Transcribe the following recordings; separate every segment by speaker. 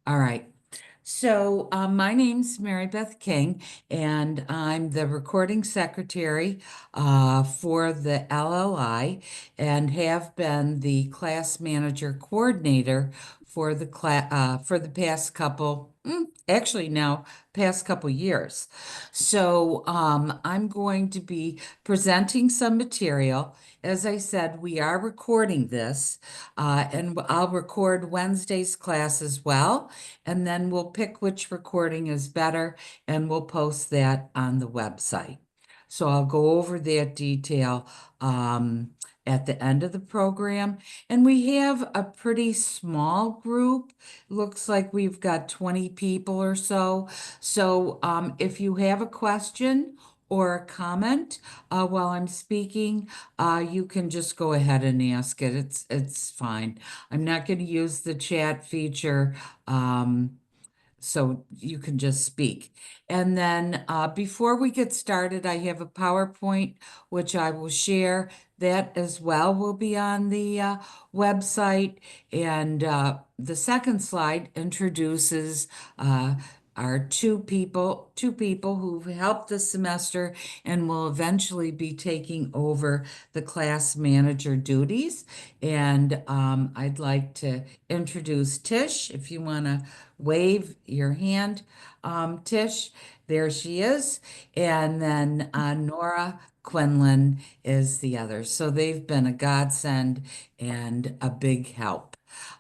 Speaker 1: All right. So my name's Mary Beth King, and I'm the recording secretary for the LLI and have been the class manager coordinator for the for the past couple, actually now past couple years. So I'm going to be presenting some material. As I said, we are recording this, and I'll record Wednesday's class as well. And then we'll pick which recording is better and we'll post that on the website. So I'll go over that detail at the end of the program. And we have a pretty small group. Looks like we've got 20 people or so. So if you have a question or a comment while I'm speaking, you can just go ahead and ask it. It's fine. I'm not going to use the chat feature. Um, so you can just speak. And then before we get started, I have a PowerPoint which I will share. That as well will be on the website. And the second slide introduces our two people who've helped this semester and will eventually be taking over the class manager duties. And I'd like to introduce Tish, if you want to wave your hand, Tish. There she is. And then Nora Quinlan is the other. So they've been a godsend and a big help.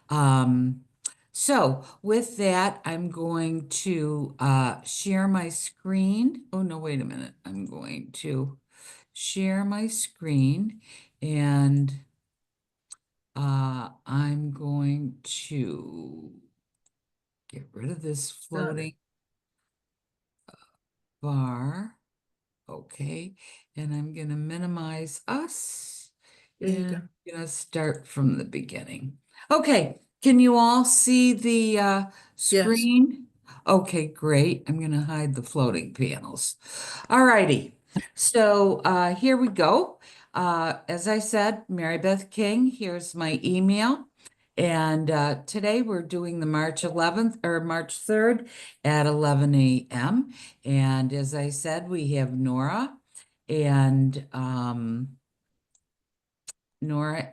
Speaker 1: Um, so with that, I'm going to share my screen. Oh, no, wait a minute. I'm going to share my screen and I'm going to get rid of this floating bar. Okay, and I'm going to minimize us
Speaker 2: There you
Speaker 1: and
Speaker 2: go.
Speaker 1: I'm going to start from the beginning. Okay, can you all see the
Speaker 2: Yes,
Speaker 1: screen? Okay, great. I'm going to hide the floating panels. All righty. So here we go. As I said, Mary Beth King, here's my email. And today we're doing the March 11th or March 3rd at 11 a.m. And as I said, we have Nora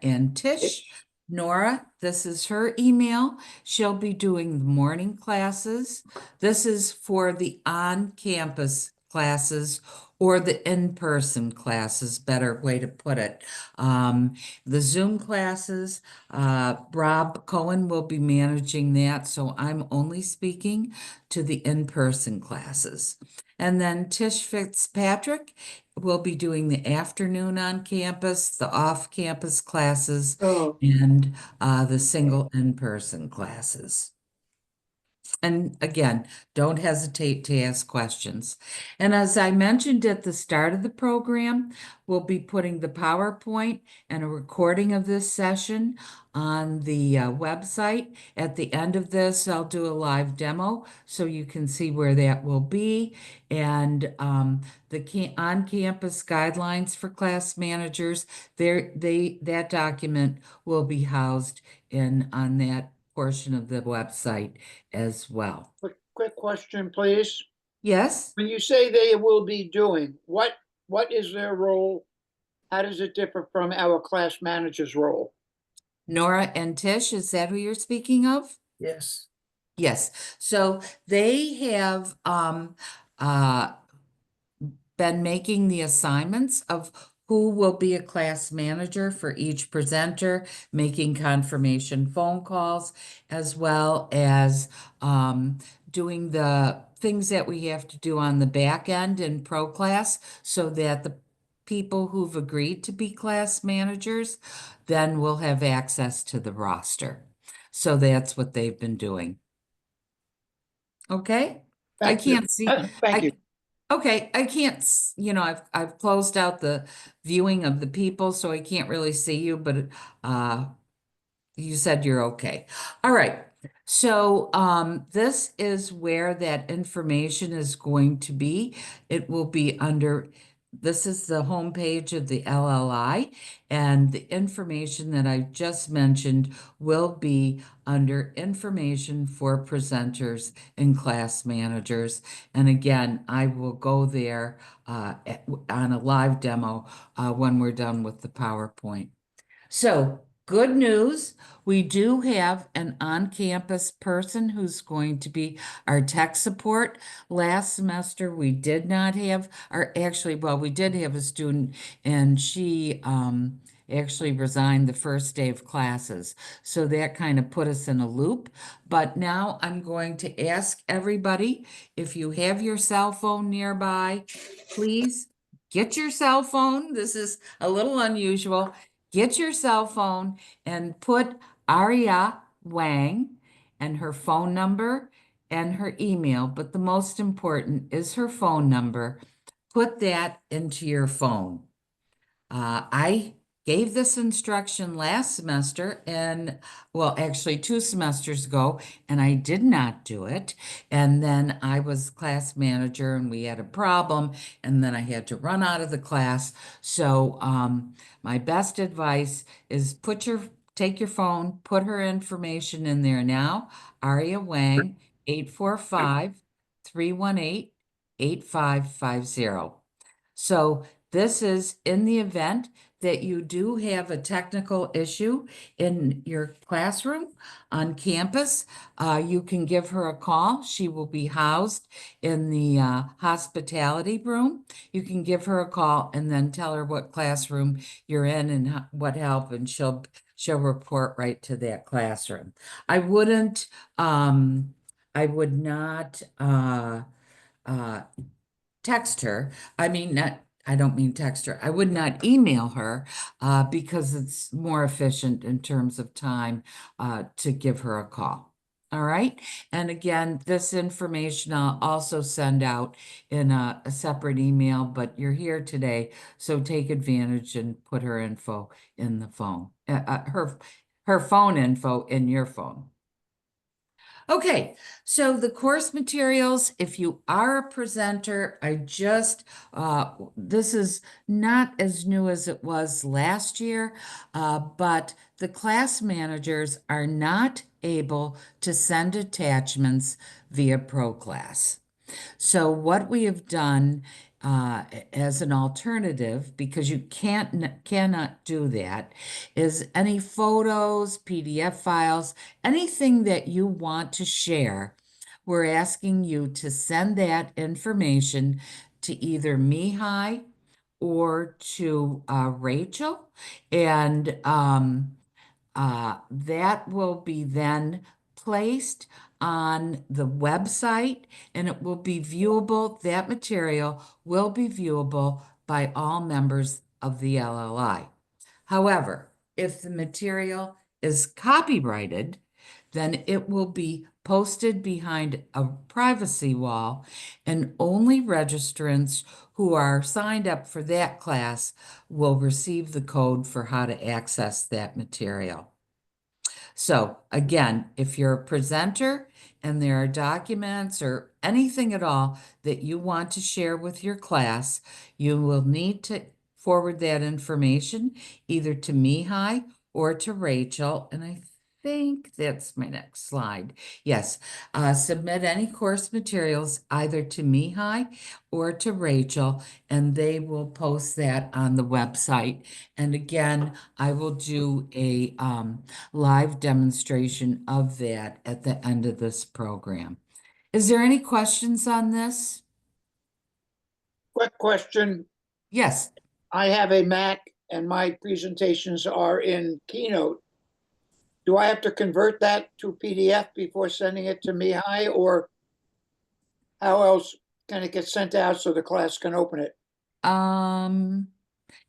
Speaker 1: and Tish.
Speaker 2: Ish.
Speaker 1: Nora, this is her email. She'll be doing the morning classes. This is for the on-campus classes or the in-person classes, better way to put it. The Zoom classes, Rob Cohen will be managing that, so I'm only speaking to the in-person classes. And then Tish Fitzpatrick will be doing the afternoon on campus, the off-campus classes,
Speaker 2: Oh,
Speaker 1: and the single in-person classes. And again, don't hesitate to ask questions. And as I mentioned at the start of the program, we'll be putting the PowerPoint and a recording of this session on the website. At the end of this, I'll do a live demo so you can see where that will be. And the on-campus guidelines for class managers, that document will be housed in on that portion of the website as well.
Speaker 2: quick question, please.
Speaker 1: Yes,
Speaker 2: When you say they will be doing, what is their role? How does it differ from our class manager's role?
Speaker 1: Nora and Tish, is that who you're speaking of?
Speaker 2: Yes.
Speaker 1: Yes. So they have uh been making the assignments of who will be a class manager for each presenter, making confirmation phone calls, as well as doing the things that we have to do on the back end in pro class so that the people who've agreed to be class managers then will have access to the roster. So that's what they've been doing. Okay? I
Speaker 2: Thank you.
Speaker 1: can't see.
Speaker 2: Thank you.
Speaker 1: I Okay, I can't, I've closed out the viewing of the people, so I can't really see you, but uh you said you're okay. All right. So this is where that information is going to be. It will be under this is the homepage of the LLI, and the information that I just mentioned will be under information for presenters and class managers. And again, I will go there on a live demo when we're done with the PowerPoint. So, good news, we do have an on-campus person who's going to be our tech support. Last semester, we did not have, or actually, well, we did have a student, and she actually resigned the first day of classes. So that kind of put us in a loop. But now I'm going to ask everybody, if you have your cell phone nearby, please get your cell phone. This is a little unusual. Get your cell phone and put Aria Wang and her phone number and her email, but the most important is her phone number. Put that into your phone. I gave this instruction last semester and, well, actually 2 semesters ago, and I did not do it. And then I was class manager and we had a problem, and then I had to run out of the class. So, my best advice is take your phone, put her information in there now. Aria Wang, 845-318-8550. So this is in the event that you do have a technical issue in your classroom on campus. You can give her a call. She will be housed in the hospitality room. You can give her a call and then tell her what classroom you're in and what help, and she'll report right to that classroom. I wouldn't, I would not uh, text her. I mean, not, I don't mean text her. I would not email her because it's more efficient in terms of time to give her a call. All right. And again, this information I'll also send out in a separate email, but you're here today, so take advantage and put her info in the phone, her phone info in your phone. Okay, so the course materials, if you are a presenter, this is not as new as it was last year, but the class managers are not able to send attachments via ProClass. So what we have done as an alternative, because you cannot do that, is any photos, PDF files, anything that you want to share, we're asking you to send that information to either Mihai or to Rachel, and that will be then placed on the website, and it will be viewable. That material will be viewable by all members of the LLI. However, if the material is copyrighted, then it will be posted behind a privacy wall, and only registrants who are signed up for that class will receive the code for how to access that material. So again, if you're a presenter and there are documents or anything at all that you want to share with your class, you will need to forward that information either to Mihai or to Rachel. And I think that's my next slide. Yes, submit any course materials either to Mihai or to Rachel, and they will post that on the website. And again, I will do a live demonstration of that at the end of this program. Is there any questions on this?
Speaker 2: Quick question.
Speaker 1: Yes.
Speaker 2: I have a Mac and my presentations are in Keynote. Do I have to convert that to PDF before sending it to Mihai, or how else can it get sent out so the class can open it?
Speaker 1: Um,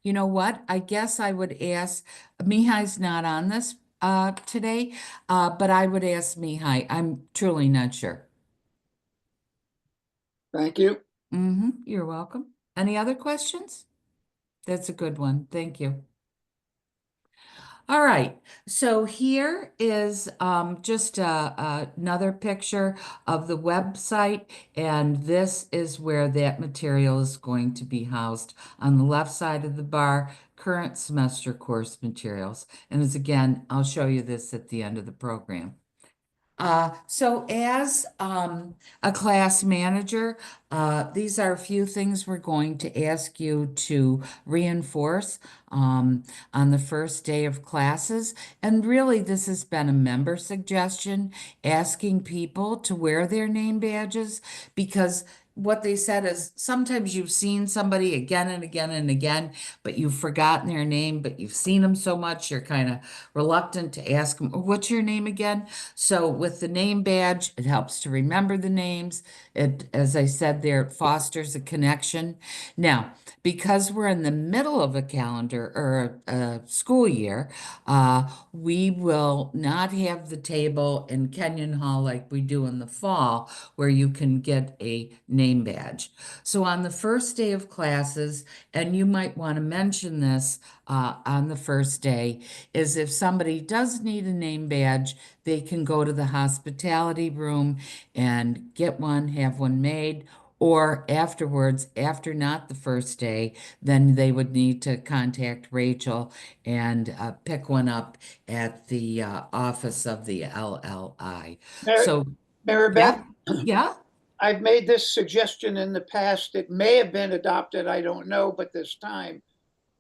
Speaker 1: you know what? I guess I would ask, Mihai's not on this today, but I would ask Mihai. I'm truly not sure.
Speaker 2: Thank you.
Speaker 1: You're welcome. Any other questions? That's a good one. Thank you. All right, so here is just another picture of the website, and this is where that material is going to be housed. On the left side of the bar, current semester course materials. And as again, I'll show you this at the end of the program. So as a class manager, these are a few things we're going to ask you to reinforce um, on the first day of classes. And really, this has been a member suggestion, asking people to wear their name badges because what they said is sometimes you've seen somebody again and again and again, but you've forgotten their name, but you've seen them so much, you're kind of reluctant to ask them, "Oh, what's your name again?" So with the name badge, it helps to remember the names. It, as I said there, it fosters a connection. Now, because we're in the middle of a calendar or a school year, we will not have the table in Kenyon Hall like we do in the fall, where you can get a name badge. So on the first day of classes, and you might want to mention this on the first day, is if somebody does need a name badge, they can go to the hospitality room and get one, have one made, or afterwards, after not the first day, then they would need to contact Rachel and pick one up at the office of the LLI.
Speaker 2: Mary,
Speaker 1: So,
Speaker 2: Mary Beth,
Speaker 1: yeah, yeah.
Speaker 2: I've made this suggestion in the past. It may have been adopted, I don't know, but this time,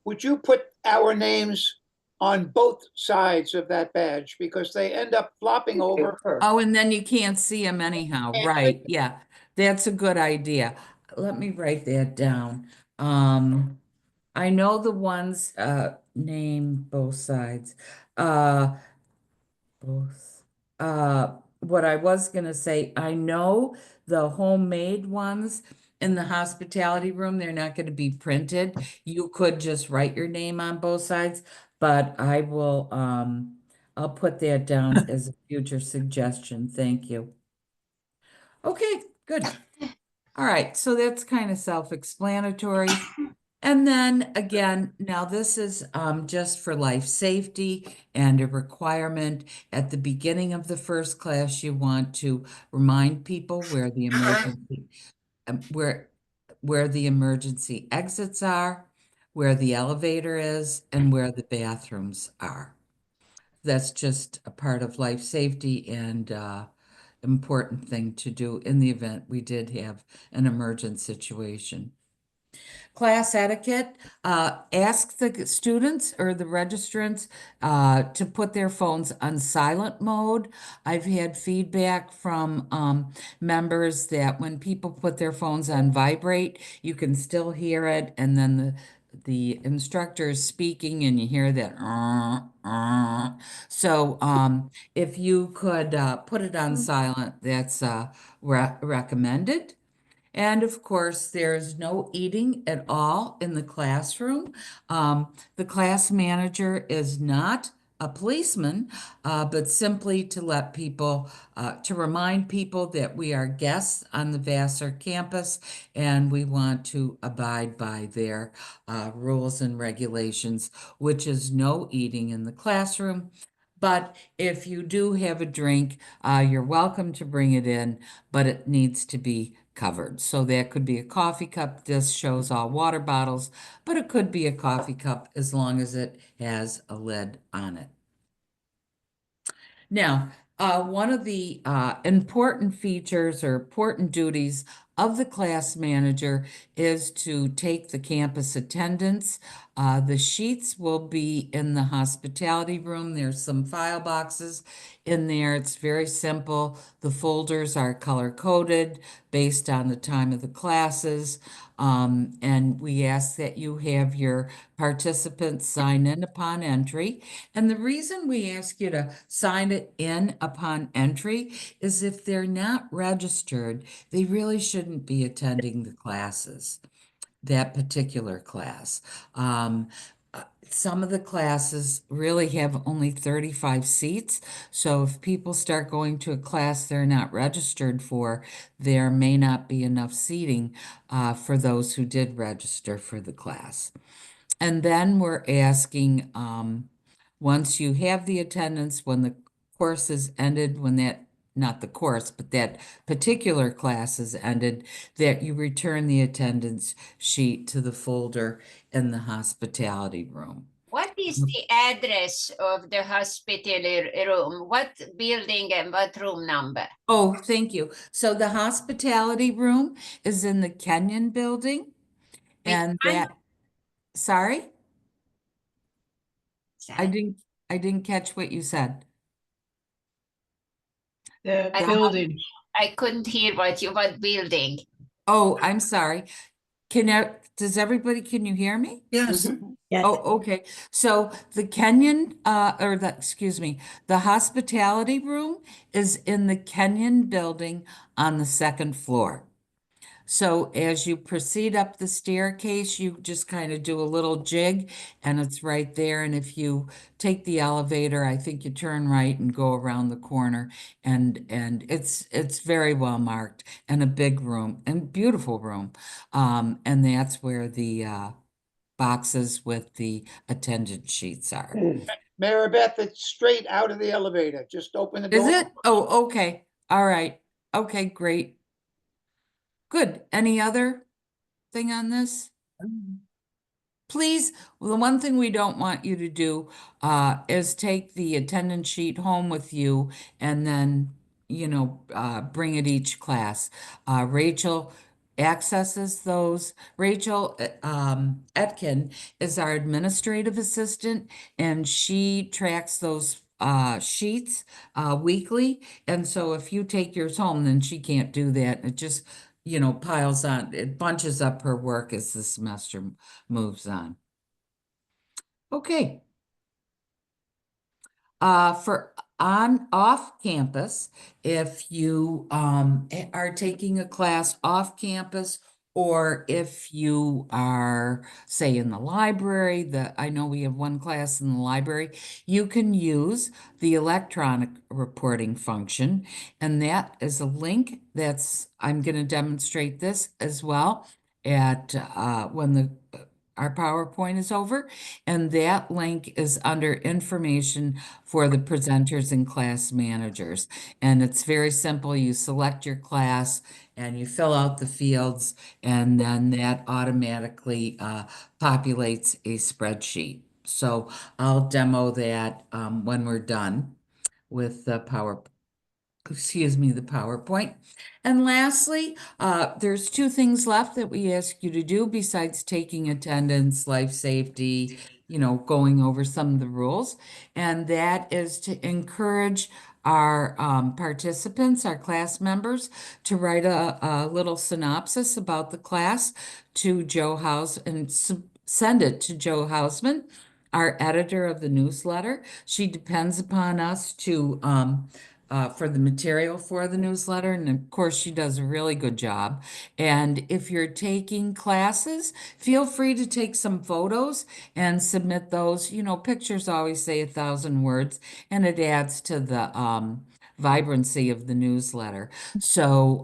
Speaker 2: would you put our names on both sides of that badge because they end up flopping over?
Speaker 1: Oh, and then you can't see them anyhow.
Speaker 2: Can't see.
Speaker 1: Right. Yeah. That's a good idea. Let me write that down. Um, I know the ones name both sides. Uh both. What I was gonna say, I know the homemade ones in the hospitality room, they're not gonna be printed. You could just write your name on both sides, but I'll put that down as a future suggestion. Thank you. Okay, good. All right, so that's kind of self-explanatory. And then again, now this is just for life safety and a requirement. At the beginning of the first class, you want to remind people where the emergency where the emergency exits are, where the elevator is, and where the bathrooms are. That's just a part of life safety and important thing to do in the event we did have an emergent situation. Class etiquette, ask the students or the registrants to put their phones on silent mode. I've had feedback from members that when people put their phones on vibrate, you can still hear it, and then the instructor is speaking and you hear that. So if you could put it on silent, that's recommended. And of course, there's no eating at all in the classroom. The class manager is not a policeman, but simply to let people, to remind people that we are guests on the Vassar campus and we want to abide by their rules and regulations, which is no eating in the classroom. But if you do have a drink, you're welcome to bring it in, but it needs to be covered. So that could be a coffee cup. This shows all water bottles, but it could be a coffee cup as long as it has a lid on it. Now, one of the important features or important duties of the class manager is to take the campus attendance. The sheets will be in the hospitality room. There's some file boxes in there. It's very simple. The folders are color coded based on the time of the classes. And we ask that you have your participants sign in upon entry. And the reason we ask you to sign it in upon entry is if they're not registered, they really shouldn't be attending the classes, that particular class. Some of the classes really have only 35 seats. So if people start going to a class they're not registered for, there may not be enough seating for those who did register for the class. And then we're asking once you have the attendance, when the course is ended, when that, not the course, but that particular class is ended, that you return the attendance sheet to the folder in the hospitality room.
Speaker 3: What is the address of the hospital room? What building and what room number?
Speaker 1: Oh, thank you. So the hospitality room is in the Kenyon building,
Speaker 3: Which
Speaker 1: and
Speaker 3: one?
Speaker 1: sorry, I
Speaker 3: Sorry.
Speaker 1: didn't, I didn't catch what you said.
Speaker 4: The
Speaker 3: I,
Speaker 4: building.
Speaker 3: I couldn't hear what building.
Speaker 1: Oh, I'm sorry. Does everybody, can you hear me?
Speaker 4: Yes.
Speaker 5: Yes.
Speaker 1: Oh, okay. So the Kenyon, excuse me, the hospitality room is in the Kenyon building on the second floor. So as you proceed up the staircase, you just kind of do a little jig and it's right there. And if you take the elevator, I think you turn right and go around the corner and it's very well marked and a big room and beautiful room. And that's where the boxes with the attendance sheets are.
Speaker 2: Mary Beth, it's straight out of the elevator. Just open the
Speaker 1: Is
Speaker 2: door.
Speaker 1: it? Oh, okay. All right. Okay, great. Good. Any other thing on this? Please, well, the one thing we don't want you to do is take the attendance sheet home with you and then, bring it each class. Rachel accesses those. Rachel Etkin is our administrative assistant, and she tracks those sheets weekly. And so if you take yours home, then she can't do that. It just, piles on, it bunches up her work as the semester moves on. Okay. For on off campus, if you are taking a class off campus, or if you are, say, in the library, I know we have one class in the library, you can use the electronic reporting function, and that is a link I'm going to demonstrate this as well at when our PowerPoint is over, and that link is under information for the presenters and class managers. And it's very simple. You select your class and you fill out the fields, and then that automatically populates a spreadsheet. So I'll demo that when we're done with the the PowerPoint. And lastly, there's two things left that we ask you to do besides taking attendance, life safety, going over some of the rules. And that is to encourage our participants, our class members, to write a little synopsis about the class to Joe House and send it to Joe Hausman, our editor of the newsletter. She depends upon us for the material for the newsletter. And of course, she does a really good job. And if you're taking classes, feel free to take some photos and submit those. Pictures always say 1,000 words, and it adds to the vibrancy of the newsletter. So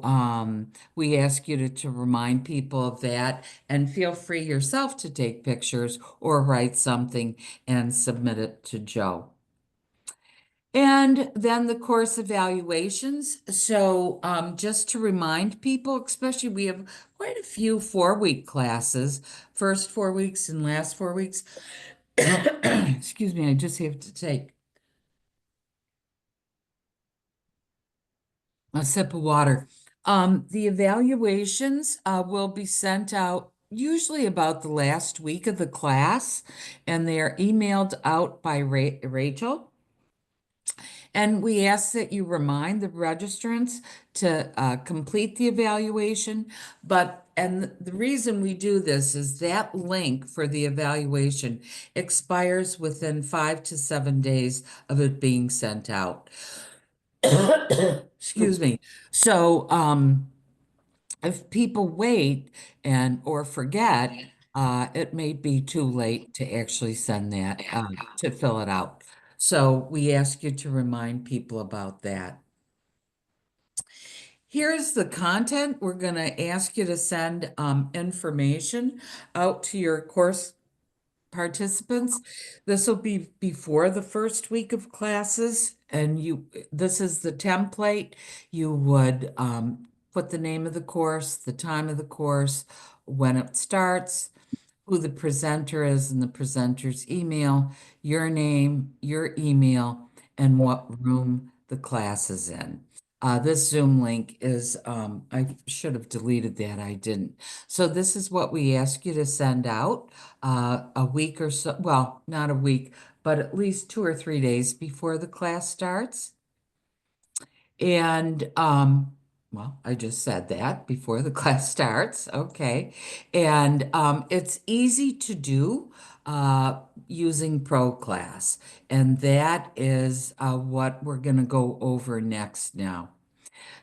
Speaker 1: we ask you to remind people of that, and feel free yourself to take pictures or write something and submit it to Joe. And then the course evaluations. So just to remind people, especially we have quite a few 4-week classes, first 4 weeks and last 4 weeks. Excuse me, I just have to take a sip of water. The evaluations will be sent out usually about the last week of the class, and they are emailed out by Rachel. And we ask that you remind the registrants to complete the evaluation. And the reason we do this is that link for the evaluation expires within 5 to 7 days of it being sent out. Excuse me. So, if people wait or forget, it may be too late to actually send that, to fill it out. So we ask you to remind people about that. Here's the content. We're going to ask you to send information out to your course participants. This will be before the first week of classes, and this is the template. You would put the name of the course, the time of the course, when it starts, who the presenter is and the presenter's email, your name, your email, and what room the class is in. This Zoom link is, I should have deleted that, I didn't. So this is what we ask you to send out a week or so, well, not a week, but at least 2 or 3 days before the class starts. And well, I just said that before the class starts. Okay. And it's easy to do using ProClass. And that is what we're going to go over next now.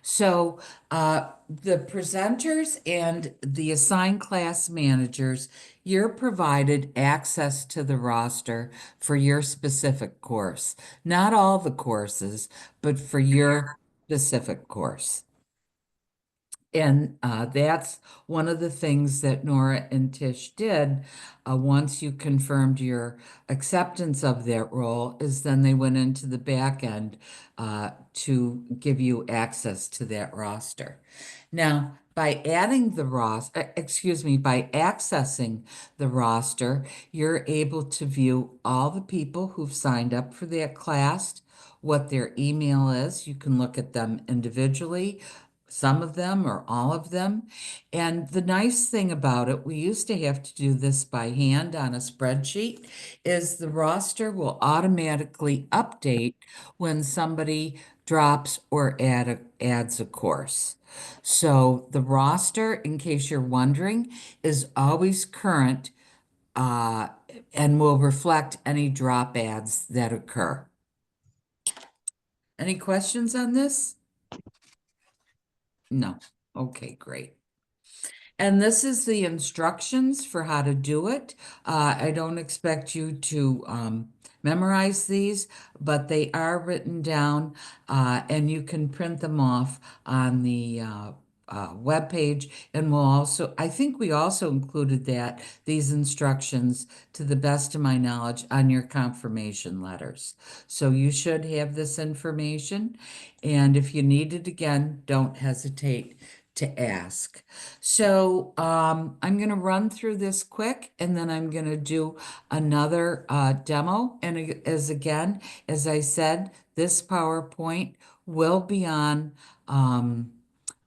Speaker 1: So the presenters and the assigned class managers, you're provided access to the roster for your specific course. Not all the courses, but for your specific course. And that's one of the things that Nora and Tish did once you confirmed your acceptance of that role, is then they went into the back end to give you access to that roster. Now, by adding the roster, excuse me, by accessing the roster, you're able to view all the people who've signed up for that class, what their email is. You can look at them individually, some of them or all of them. And the nice thing about it, we used to have to do this by hand on a spreadsheet, is the roster will automatically update when somebody drops or adds a course. So the roster, in case you're wondering, is always current uh, and will reflect any drop ads that occur. Any questions on this? No. Okay, great. And this is the instructions for how to do it. I don't expect you to memorize these, but they are written down and you can print them off on the web page. And we'll also, I think we also included these instructions, to the best of my knowledge, on your confirmation letters. So you should have this information. And if you need it again, don't hesitate to ask. So I'm going to run through this quick, and then I'm going to do another demo. And as I said, this PowerPoint will be on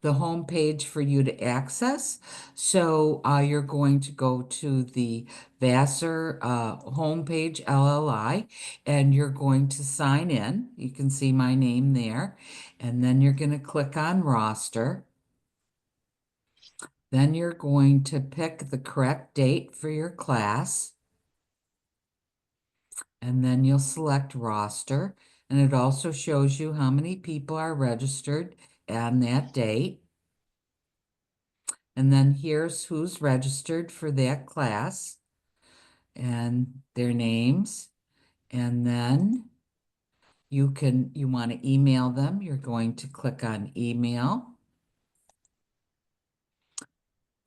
Speaker 1: the home page for you to access. So you're going to go to the Vassar homepage, LLI, and you're going to sign in. You can see my name there. And then you're going to click on roster. Then you're going to pick the correct date for your class. And then you'll select roster. And it also shows you how many people are registered on that date. And then here's who's registered for that class and their names. And then you want to email them. You're going to click on email,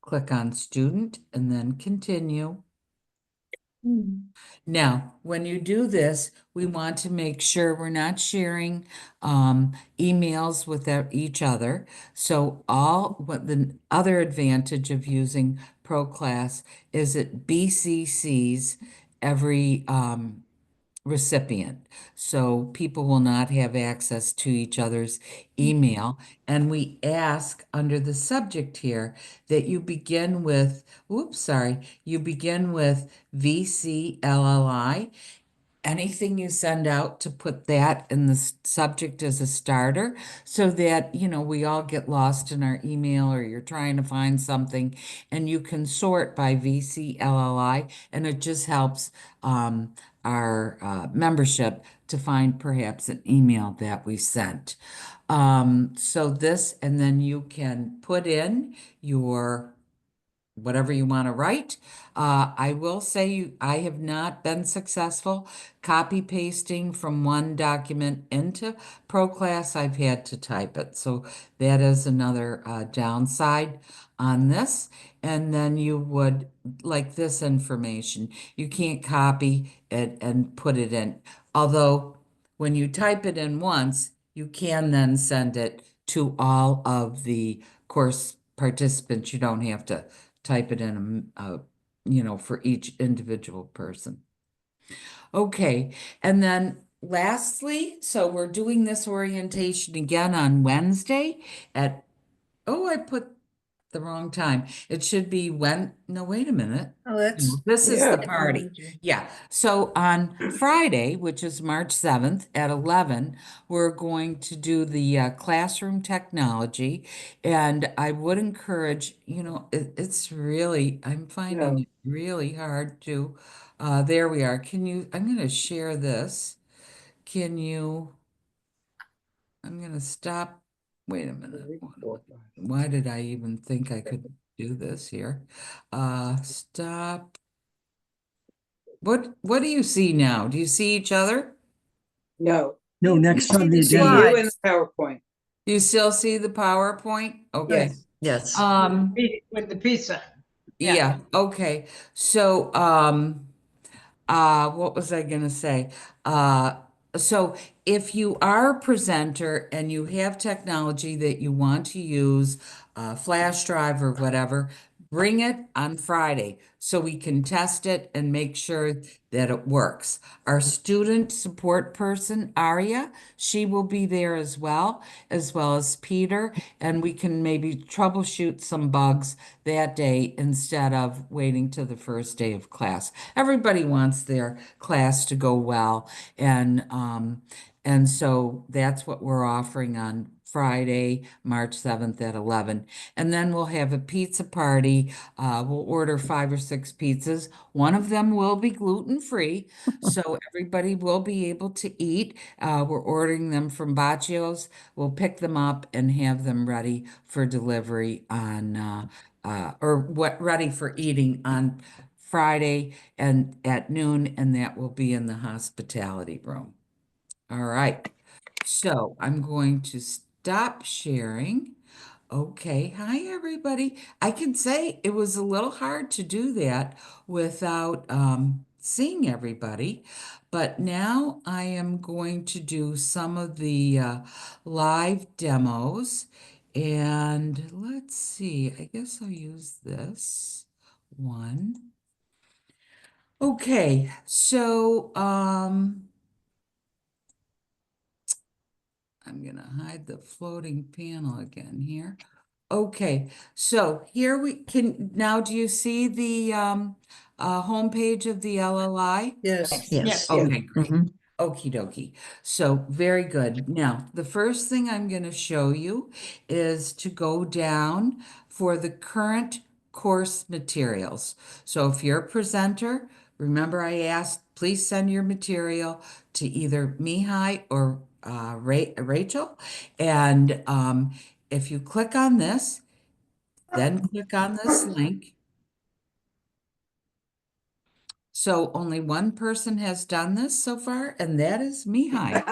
Speaker 1: click on student, and then continue. Now, when you do this, we want to make sure we're not sharing emails with each other. So what the other advantage of using ProClass is it BCCs every recipient. So people will not have access to each other's email. And we ask under the subject here that you begin with, you begin with VCLLI. Anything you send out, to put that in the subject as a starter, so that, we all get lost in our email, or you're trying to find something and you can sort by VCLLI, and it just helps our membership to find perhaps an email that we sent. So this, and then you can put in your whatever you want to write. I will say I have not been successful copy pasting from one document into ProClass. I've had to type it. So that is another downside on this. And then you would, like this information, you can't copy it and put it in. Although when you type it in once, you can then send it to all of the course participants. You don't have to type it in, for each individual person. Okay, and then lastly, so we're doing this orientation again on Wednesday at, oh, I put the wrong time. It should be no, wait a minute.
Speaker 4: Oh, that's.
Speaker 1: This is the
Speaker 2: Yeah.
Speaker 1: party. Yeah. So on Friday, which is March 7th at 11, we're going to do the classroom technology. And I would encourage, it's really, I'm finding it really hard to, there we are. I'm going to share this. Can you, I'm going to stop. Wait a minute. Why did I even think I could do this here? Stop. What do you see now? Do you see each other?
Speaker 4: No.
Speaker 5: No, next on the
Speaker 4: See
Speaker 5: agenda.
Speaker 4: you in the PowerPoint.
Speaker 1: Do you still see the PowerPoint? Okay.
Speaker 4: Yes.
Speaker 1: Um,
Speaker 4: With the pizza.
Speaker 1: yeah, okay. So, what was I gonna say? Uh, so if you are a presenter and you have technology that you want to use, flash drive or whatever, bring it on Friday so we can test it and make sure that it works. Our student support person, Aria, she will be there as well as Peter, and we can maybe troubleshoot some bugs that day instead of waiting to the first day of class. Everybody wants their class to go well, and so that's what we're offering on Friday, March 7th at 11. And then we'll have a pizza party. We'll order 5 or 6 pizzas. One of them will be gluten-free, so everybody will be able to eat. We're ordering them from Bacio's. We'll pick them up and have them ready for delivery ready for eating on Friday and at noon, and that will be in the hospitality room. All right, so I'm going to stop sharing. Okay, hi everybody. I can say it was a little hard to do that without seeing everybody, but now I am going to do some of the live demos. And let's see, I guess I'll use this one. Okay, so I'm gonna hide the floating panel again here. Okay, so here now do you see the homepage of the LLI?
Speaker 4: Yes.
Speaker 5: Yes.
Speaker 1: Okay, great.
Speaker 5: Mhm.
Speaker 1: Okie dokie. So very good. Now, the first thing I'm going to show you is to go down for the current course materials. So if you're a presenter, remember I asked, please send your material to either Mihai or Rachel. And if you click on this, then click on this link. So only one person has done this so far, and that is Mihai.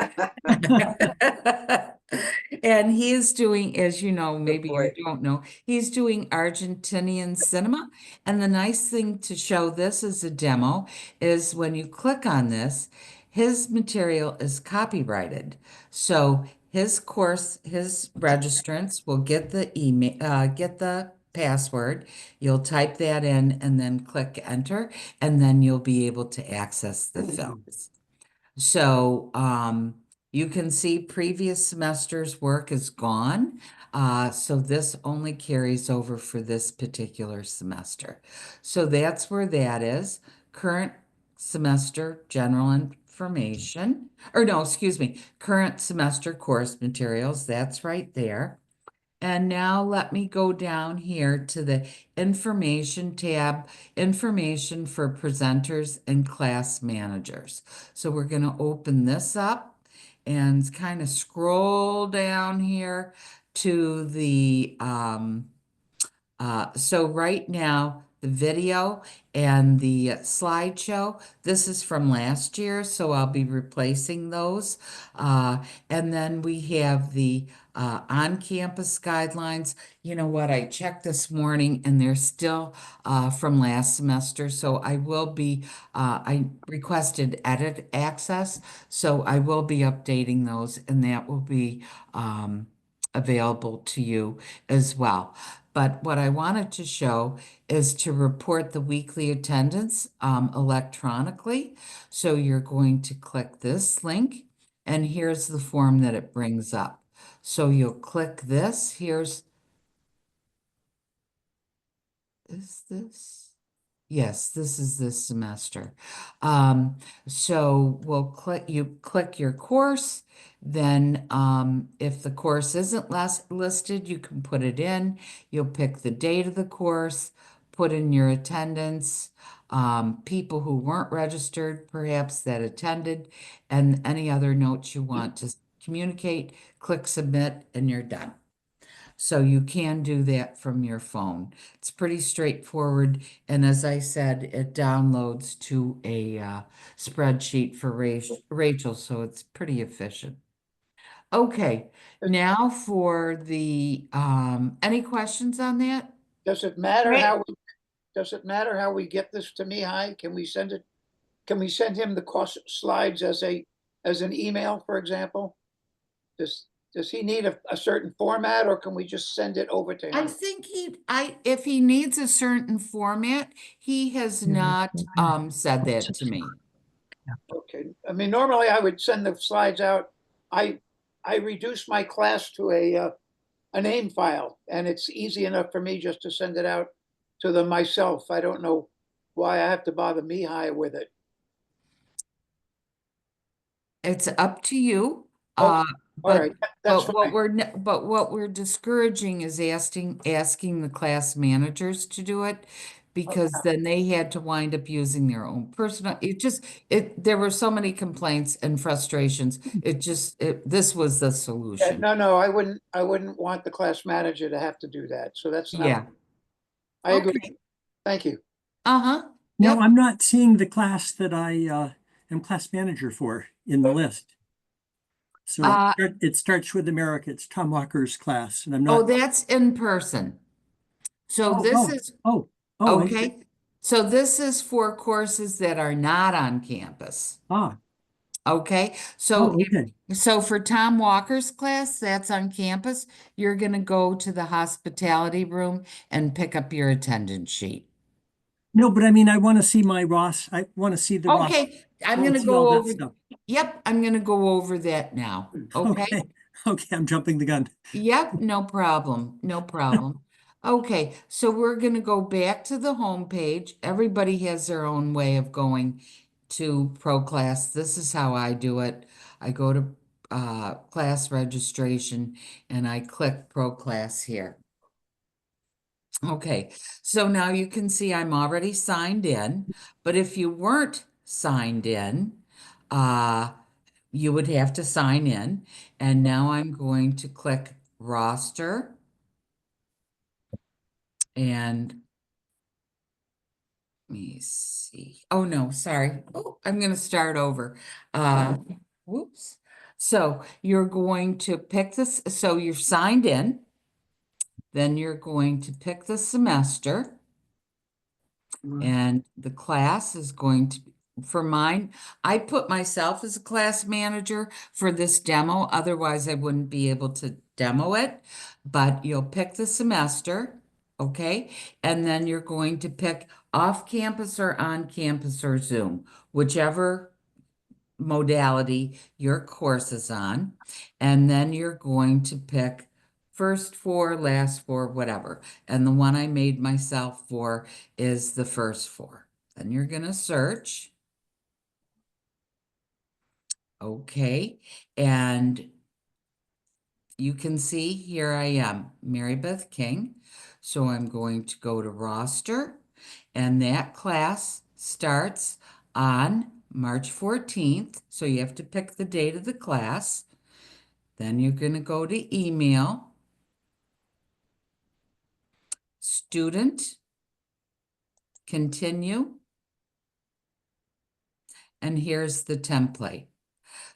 Speaker 1: And he is doing, as you know, maybe you
Speaker 4: boy.
Speaker 1: don't know, he's doing Argentinian cinema. And the nice thing to show this as a demo is when you click on this, his material is copyrighted. So his course, his registrants will get the email, get the password. You'll type that in and then click enter, and then you'll be able to access the films. So you can see previous semester's work is gone. So this only carries over for this particular semester. So that's where that is. Current semester general information, or no, excuse me, current semester course materials. That's right there. And now let me go down here to the information tab, information for presenters and class managers. So we're going to open this up and kind of scroll down here to the So right now, the video and the slideshow, this is from last year, so I'll be replacing those. And then we have the on-campus guidelines. You know what? I checked this morning and they're still from last semester. So I requested edit access. So I will be updating those and that will be available to you as well. But what I wanted to show is to report the weekly attendance electronically. So you're going to click this link, and here's the form that it brings up. So you'll click this. Is this? Yes, this is this semester. Um, so you click your course, then if the course isn't listed, you can put it in. You'll pick the date of the course, put in your attendance, people who weren't registered, perhaps that attended, and any other notes you want to communicate, click submit, and you're done. So you can do that from your phone. It's pretty straightforward. And as I said, it downloads to a spreadsheet for Rachel, so it's pretty efficient. Okay, now for the, any questions on that?
Speaker 2: Does it matter
Speaker 3: Right.
Speaker 2: does it matter how we get this to Mihai? Can we send him the course slides as an email, for example? Does he need a certain format or can we just send it over to
Speaker 1: I
Speaker 2: him?
Speaker 1: think if he needs a certain format, he has not said that to me.
Speaker 2: Okay, I mean, normally I would send the slides out. I, I reduced my class to a name file and it's easy enough for me just to send it out to them myself. I don't know why I have to bother Mihai with it.
Speaker 1: It's up to you.
Speaker 2: Okay, all
Speaker 1: But
Speaker 2: right, that's fine.
Speaker 1: but what we're discouraging is asking the class managers to do it because then they had to wind up using their own personal, there were so many complaints and frustrations. This was the
Speaker 2: Yeah,
Speaker 1: solution.
Speaker 2: no, I wouldn't want the class manager to have to do that. So that's not,
Speaker 1: Yeah.
Speaker 2: I agree.
Speaker 1: Okay.
Speaker 2: Thank you.
Speaker 1: Uh-huh.
Speaker 5: No,
Speaker 1: Yep.
Speaker 5: I'm not seeing the class that I am class manager for in the list. So
Speaker 1: Uh,
Speaker 5: it starts with America. It's Tom Walker's class, and I'm
Speaker 1: oh,
Speaker 5: not.
Speaker 1: that's in person. So
Speaker 5: Oh,
Speaker 1: this
Speaker 5: oh,
Speaker 1: is,
Speaker 5: oh, oh, I see.
Speaker 1: okay. So this is for courses that are not on campus.
Speaker 5: Ah,
Speaker 1: Okay, so
Speaker 5: oh, okay.
Speaker 1: so for Tom Walker's class, that's on campus, you're gonna go to the hospitality room and pick up your attendance sheet.
Speaker 5: No, but I mean, I want to see my Ross. I want to see the Ross.
Speaker 1: Okay,
Speaker 5: I
Speaker 1: I'm
Speaker 5: want
Speaker 1: gonna
Speaker 5: to see all
Speaker 1: go
Speaker 5: that
Speaker 1: over,
Speaker 5: stuff.
Speaker 1: yep, I'm gonna go over that now. Okay,
Speaker 5: Okay, okay, I'm jumping the gun.
Speaker 1: yep, no problem, no problem. Okay, so we're gonna go back to the home page. Everybody has their own way of going to pro class. This is how I do it. I go to class registration and I click pro class here. Okay, so now you can see I'm already signed in, but if you weren't signed in, uh, you would have to sign in. And now I'm going to click roster and let me see. Oh, no, sorry. Oh, I'm going to start over. Whoops. So you're going to pick this. So you're signed in. Then you're going to pick the semester. And the class is going to, for mine, I put myself as a class manager for this demo. Otherwise, I wouldn't be able to demo it. But you'll pick the semester, okay? And then you're going to pick off campus or on campus or Zoom, whichever modality your course is on. And then you're going to pick first four, last four, whatever. And the one I made myself for is the first four. Then you're going to search. Okay. And you can see here I am, Mary Beth King. So I'm going to go to roster, and that class starts on March 14th. So you have to pick the date of the class. Then you're going to go to email. student, continue, and here's the template.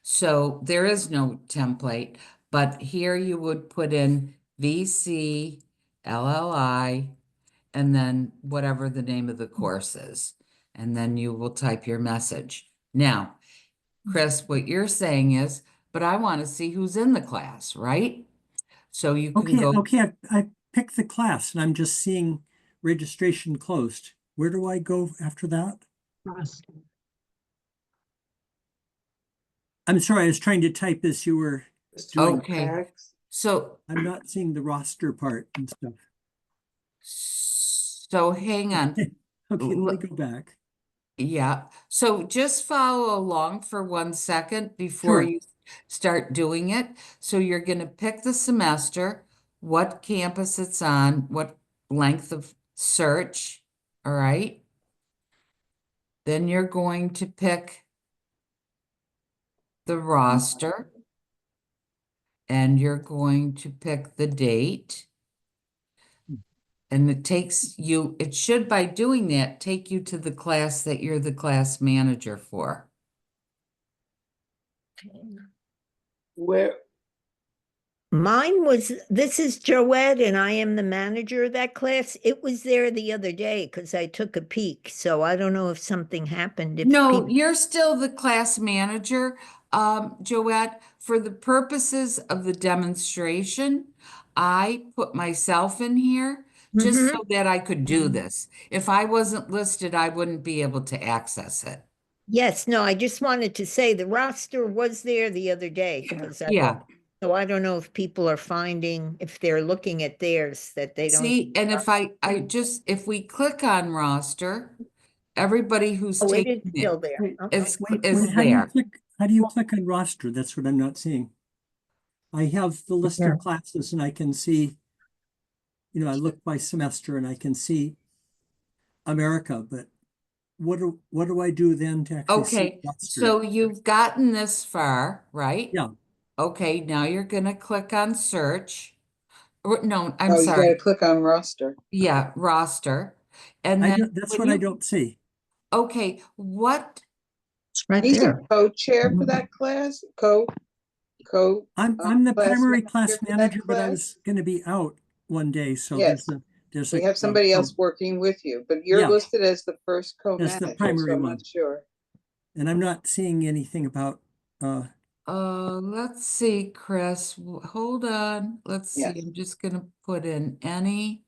Speaker 1: So there is no template, but here you would put in VC, LLI, and then whatever the name of the course is. And then you will type your message. Now, Chris, what you're saying is, but I want to see who's in the class, right? So you can
Speaker 5: Okay,
Speaker 1: go,
Speaker 5: okay, I picked the class and I'm just seeing registration closed. Where do I go after that? I'm sorry, I was trying to type as you were doing.
Speaker 1: okay. So,
Speaker 5: I'm not seeing the roster part and stuff.
Speaker 1: so hang on.
Speaker 5: Okay, let me go back.
Speaker 1: Yeah, so just follow along for 1 second before
Speaker 5: Sure.
Speaker 1: you start doing it. So you're going to pick the semester, what campus it's on, what length of search, all right? Then you're going to pick the roster, and you're going to pick the date. And it takes you, it should, by doing that, take you to the class that you're the class manager for.
Speaker 2: Where,
Speaker 6: Mine was, this is Joette, and I am the manager of that class. It was there the other day because I took a peek. So I don't know if something happened. If
Speaker 1: No,
Speaker 6: people,
Speaker 1: you're still the class manager, Joette. For the purposes of the demonstration, I put myself in here just
Speaker 6: Mhm.
Speaker 1: so that I could do this. If I wasn't listed, I wouldn't be able to access it.
Speaker 6: Yes, no, I just wanted to say the roster was there the other day because
Speaker 1: Yeah,
Speaker 6: so I don't know if people are finding, if they're looking at theirs, that they don't.
Speaker 1: see, and if if we click on roster, everybody who's
Speaker 6: Oh, it
Speaker 1: taking
Speaker 6: is still
Speaker 1: it
Speaker 6: there.
Speaker 5: Wait,
Speaker 6: Okay.
Speaker 5: wait,
Speaker 1: is
Speaker 5: how do you
Speaker 1: there.
Speaker 5: click, on roster? That's what I'm not seeing. I have the list of classes and I can see, I look by semester and I can see America, but what do I do then to actually see
Speaker 1: Okay,
Speaker 5: roster?
Speaker 1: so you've gotten this far, right?
Speaker 5: Yeah,
Speaker 1: Okay, now you're gonna click on search. No, I'm
Speaker 7: Oh, you gotta
Speaker 1: sorry.
Speaker 7: click on roster.
Speaker 1: Yeah, roster. And
Speaker 5: I
Speaker 1: then
Speaker 5: don't, that's
Speaker 1: when
Speaker 5: what I
Speaker 1: you,
Speaker 5: don't see.
Speaker 1: okay, what,
Speaker 6: It's right
Speaker 7: He's a
Speaker 6: there.
Speaker 7: co-chair for that class, co
Speaker 5: I'm the
Speaker 7: class
Speaker 5: primary class
Speaker 7: for that
Speaker 5: manager, but I
Speaker 7: class.
Speaker 5: was gonna be out one day, so
Speaker 7: Yes.
Speaker 5: there's
Speaker 7: We
Speaker 5: a,
Speaker 7: have somebody else working with you, but you're
Speaker 5: Yeah.
Speaker 7: listed as the first
Speaker 5: As the
Speaker 7: co-manager, so
Speaker 5: primary
Speaker 7: I'm
Speaker 5: one.
Speaker 7: not sure.
Speaker 5: and I'm not seeing anything about,
Speaker 1: let's see, Chris, hold on. Let's see,
Speaker 7: Yes.
Speaker 1: I'm just gonna put in any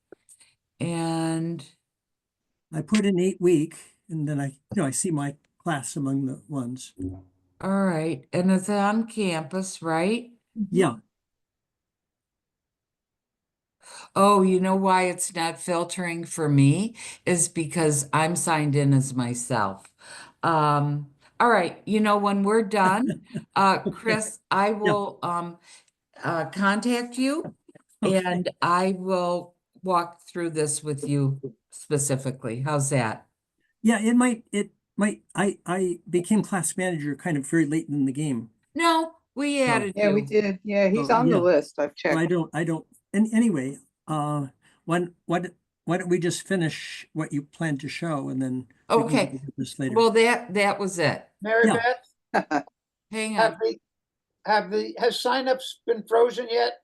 Speaker 1: and,
Speaker 5: I put in 8 week and then I see my class among the ones.
Speaker 1: all right, and it's on campus, right?
Speaker 5: Yeah,
Speaker 1: Oh, you know why it's not filtering for me is because I'm signed in as myself. All right, when we're done, Chris, I
Speaker 5: Yeah.
Speaker 1: will contact you
Speaker 5: okay.
Speaker 1: and I will walk through this with you specifically. How's that?
Speaker 5: Yeah, it might, I became class manager kind of very late in the game.
Speaker 1: No, we
Speaker 5: So-
Speaker 1: added
Speaker 7: Yeah, we
Speaker 1: you.
Speaker 7: did. Yeah, he's
Speaker 5: So,
Speaker 7: on the
Speaker 5: yeah.
Speaker 7: list. I've
Speaker 5: So
Speaker 7: checked.
Speaker 5: I don't, and anyway, when, why don't we just finish what you plan to show and then we can
Speaker 1: Okay,
Speaker 5: get into this later.
Speaker 1: well, that was it.
Speaker 2: Mary
Speaker 5: Yeah.
Speaker 2: Beth,
Speaker 1: Hang
Speaker 2: have
Speaker 1: on.
Speaker 2: has signups been frozen yet?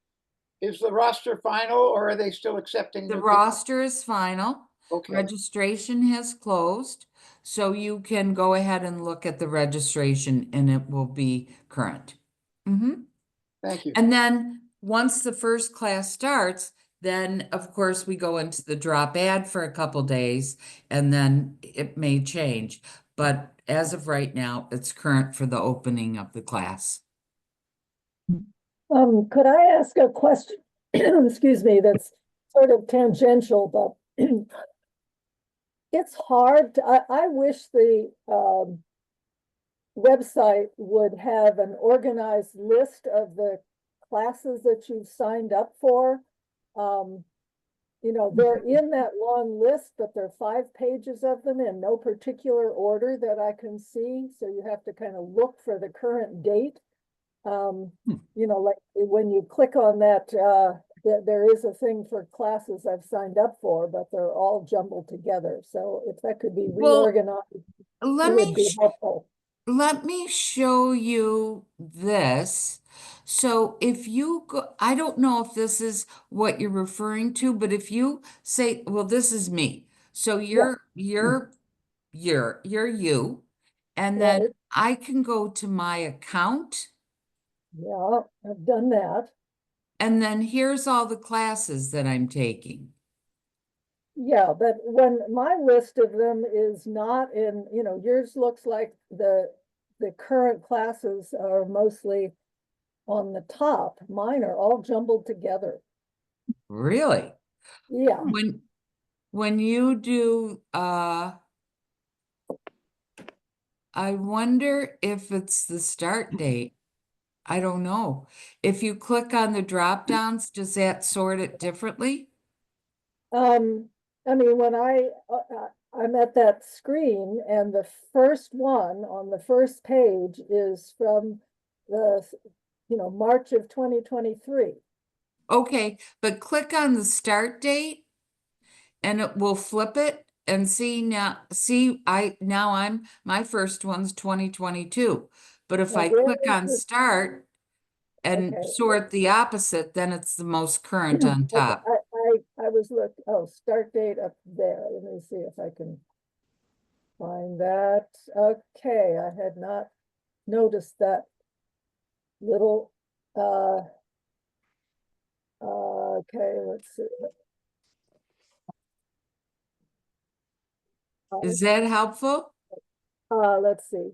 Speaker 2: Is the roster final or are they still accepting
Speaker 1: The
Speaker 2: new people?
Speaker 1: roster is final.
Speaker 2: Okay,
Speaker 1: Registration has closed, so you can go ahead and look at the registration and it will be current.
Speaker 2: thank you.
Speaker 1: And then, once the first class starts, then of course we go into the drop ad for a couple days and then it may change. But as of right now, it's current for the opening of the class.
Speaker 8: Could I ask a question? Excuse me, that's sort of tangential, but it's hard I wish the website would have an organized list of the classes that you've signed up for. They're in that long list, but there are 5 pages of them in no particular order that I can see. So you have to kind of look for the current date. Like when you click on that there is a thing for classes I've signed up for, but they're all jumbled together. So if that could be
Speaker 1: Well,
Speaker 8: reorganized, it
Speaker 1: let
Speaker 8: would
Speaker 1: me
Speaker 8: be helpful.
Speaker 1: let me show you this. So if you go, I don't know if this is what you're referring to, but if you say, well, this is me. So you're you, and then
Speaker 8: Right.
Speaker 1: I can go to my account,
Speaker 8: Yeah, I've done that.
Speaker 1: and then here's all the classes that I'm taking.
Speaker 8: Yeah, but when my list of them is not in, yours looks like the current classes are mostly on the top. Mine are all jumbled together.
Speaker 1: Really?
Speaker 8: Yeah,
Speaker 1: When you do I wonder if it's the start date. I don't know. If you click on the drop downs, does that sort it differently?
Speaker 8: I mean, when I'm at that screen and the first one on the first page is from the, March of 2023.
Speaker 1: Okay, but click on the start date and it will flip it and my first one's 2022. But if
Speaker 8: Now,
Speaker 1: I
Speaker 8: where
Speaker 1: click
Speaker 8: is
Speaker 1: on
Speaker 8: this?
Speaker 1: start and
Speaker 8: Okay.
Speaker 1: sort the opposite, then it's the most current on
Speaker 8: Okay,
Speaker 1: top.
Speaker 8: I was start date up there. Let me see if I can find that. Okay, I had not noticed that little, okay, let's see.
Speaker 1: Is that helpful?
Speaker 8: Let's see.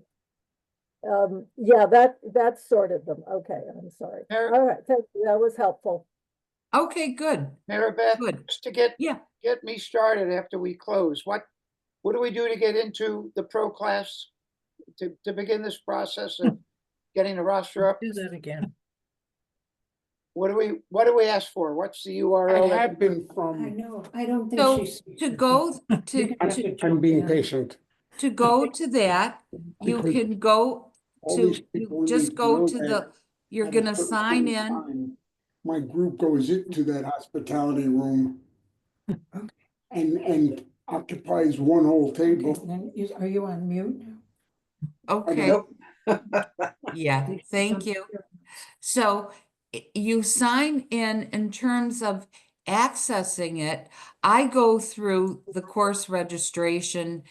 Speaker 8: Yeah, that sorted them. Okay, I'm sorry.
Speaker 2: Mary,
Speaker 8: All right, thank you. That was helpful.
Speaker 1: Okay, good.
Speaker 2: Mary Beth,
Speaker 1: Good.
Speaker 2: just to get
Speaker 1: Yeah.
Speaker 2: me started after we close, what do we do to get into the pro class? To begin this process of getting the roster up?
Speaker 4: Do that again.
Speaker 2: What do we ask for? What's the
Speaker 7: I
Speaker 2: URL? that
Speaker 7: have
Speaker 2: we-
Speaker 7: been from,
Speaker 4: know, I don't think
Speaker 1: So
Speaker 4: she's.
Speaker 1: to go to
Speaker 7: I'm being patient.
Speaker 1: to go to that, you
Speaker 7: Because
Speaker 1: can go
Speaker 7: all
Speaker 1: to,
Speaker 7: these people
Speaker 1: you
Speaker 7: need
Speaker 1: just
Speaker 7: to
Speaker 1: go
Speaker 7: know
Speaker 1: to
Speaker 7: that
Speaker 1: you're
Speaker 7: at a
Speaker 1: gonna
Speaker 7: certain
Speaker 1: sign
Speaker 7: point of
Speaker 1: in.
Speaker 7: time, my group goes into that hospitality room and occupies one whole table.
Speaker 4: Are you on mute?
Speaker 1: Okay,
Speaker 7: Nope.
Speaker 1: yeah, thank you. So you sign in terms of accessing it. I go through the course registration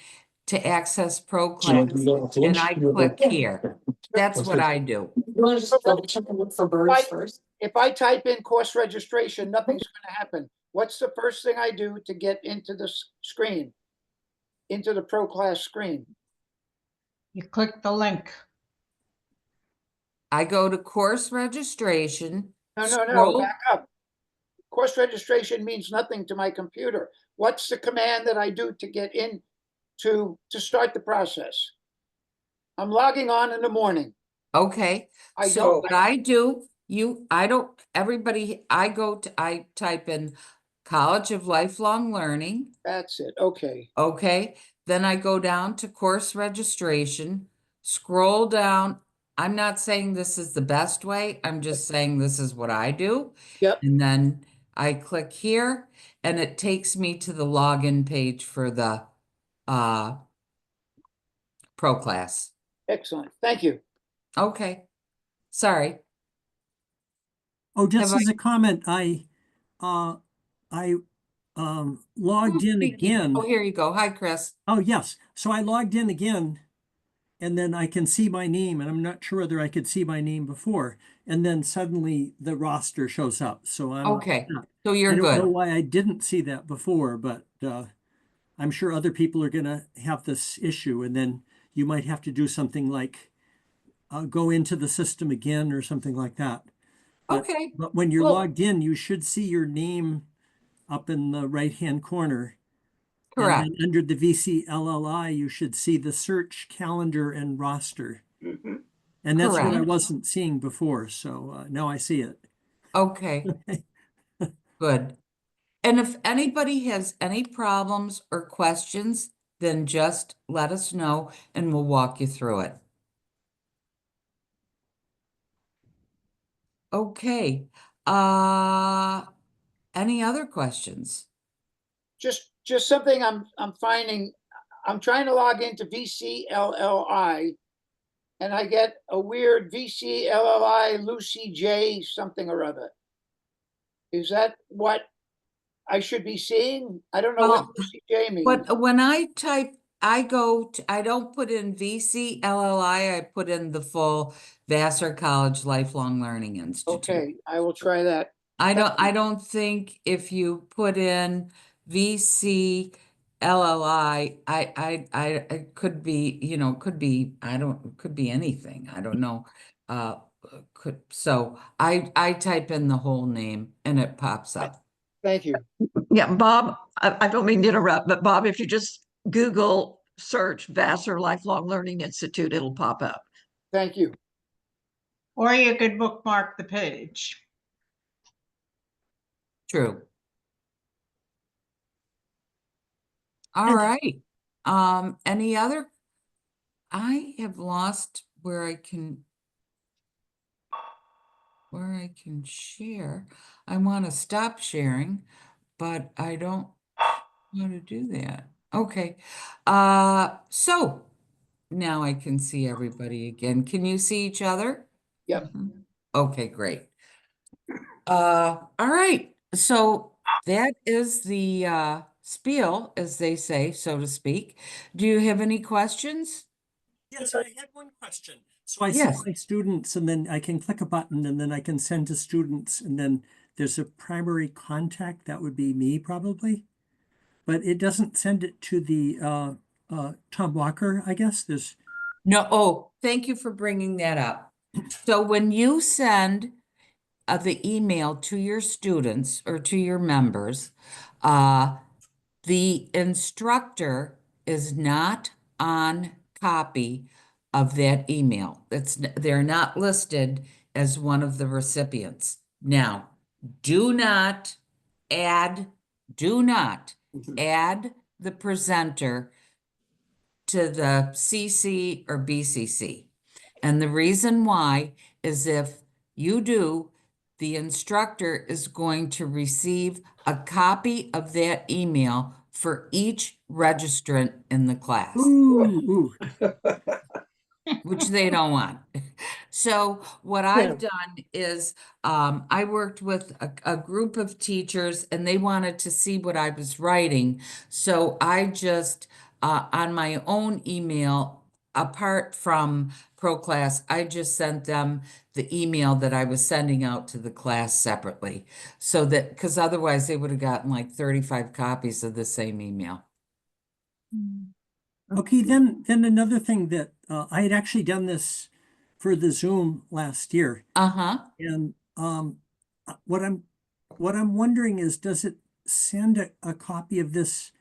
Speaker 1: to access pro class and I click here. That's what I do.
Speaker 2: If I type in course registration, nothing's gonna happen. What's the first thing I do to get into the screen? Into the pro class screen?
Speaker 4: You click the link.
Speaker 1: I go to course registration,
Speaker 2: No,
Speaker 1: scroll,
Speaker 2: back up. Course registration means nothing to my computer. What's the command that I do to get in to start the process? I'm logging on in the morning.
Speaker 1: okay.
Speaker 2: I
Speaker 1: So
Speaker 2: don't,
Speaker 1: what I do, I type in College of Lifelong Learning.
Speaker 2: that's it. Okay.
Speaker 1: Okay, then I go down to course registration, scroll down. I'm not saying this is the best way, I'm just saying this is what I do.
Speaker 2: Yep.
Speaker 1: And then I click here and it takes me to the login page for the pro class.
Speaker 2: Excellent. Thank you.
Speaker 1: Okay, sorry.
Speaker 5: Oh, just
Speaker 1: Have
Speaker 5: as a comment, uh, I, logged in again.
Speaker 1: Oh, here you go. Hi, Chris.
Speaker 5: Oh, yes. So I logged in again and then I can see my name and I'm not sure whether I could see my name before. And then suddenly the roster shows up. So
Speaker 1: Okay, so
Speaker 5: I
Speaker 1: you're
Speaker 5: don't know
Speaker 1: good.
Speaker 5: why I didn't see that before, but, I'm sure other people are gonna have this issue and then you might have to do something like, go into the system again or something like that.
Speaker 1: Okay,
Speaker 5: But when you're
Speaker 1: well,
Speaker 5: logged in, you should see your name up in the right-hand corner. And then
Speaker 1: correct.
Speaker 5: under the VCLLI, you should see the search calendar and roster.
Speaker 2: Mhm.
Speaker 5: And that's what I
Speaker 1: Correct.
Speaker 5: wasn't seeing before. So now I see it.
Speaker 1: Okay, good. And if anybody has any problems or questions, then just let us know and we'll walk you through it. Okay, Any other questions?
Speaker 2: Just something I'm finding, I'm trying to log into VCLLI and I get a weird VCLLI Lucy J something or other. Is that what I should be seeing? I don't know what
Speaker 1: Well,
Speaker 2: Lucy J means.
Speaker 1: but when I type, I don't put in VCLLI, I put in the full Vassar College Lifelong Learning Institute.
Speaker 2: Okay, I will try that.
Speaker 1: I don't think if you put in VCLLI, it could be, could be, could be anything. I don't know. So I type in the whole name and it pops up.
Speaker 2: Thank you.
Speaker 9: Yeah, Bob, I don't mean to interrupt, but Bob, if you just Google search Vassar Lifelong Learning Institute, it'll pop up.
Speaker 2: Thank you.
Speaker 4: Or you could bookmark the page.
Speaker 1: True. All
Speaker 6: And-
Speaker 1: right. Any other? I have lost where I can share. I want to stop sharing, but I don't want to do that. Okay. So now I can see everybody again. Can you see each other?
Speaker 2: Yep.
Speaker 1: Okay, great. All right. So that is the spiel, as they say, so to speak. Do you have any questions?
Speaker 5: Yes, I had one question. So I see
Speaker 1: Yes.
Speaker 5: my students and then I can click a button and then I can send to students and then there's a primary contact. That would be me probably. But it doesn't send it to the Tom Walker, I guess. There's
Speaker 1: No, oh, thank you for bringing that up. So when you send the email to your students or to your members, the instructor is not on copy of that email. They're not listed as one of the recipients. Now, do not add, do not add the presenter to the CC or BCC. And the reason why is if you do, the instructor is going to receive a copy of that email for each registrant in the class,
Speaker 5: ooh.
Speaker 1: which they don't want. So what I've done is I worked with a group of teachers and they wanted to see what I was writing. So I just, on my own email, apart from ProClass, I just sent them the email that I was sending out to the class separately. So that, because otherwise they would have gotten like 35 copies of the same email.
Speaker 5: Okay, then another thing that I had actually done this for the Zoom last year.
Speaker 1: Uh-huh.
Speaker 5: And what I'm wondering is, does it send a copy of this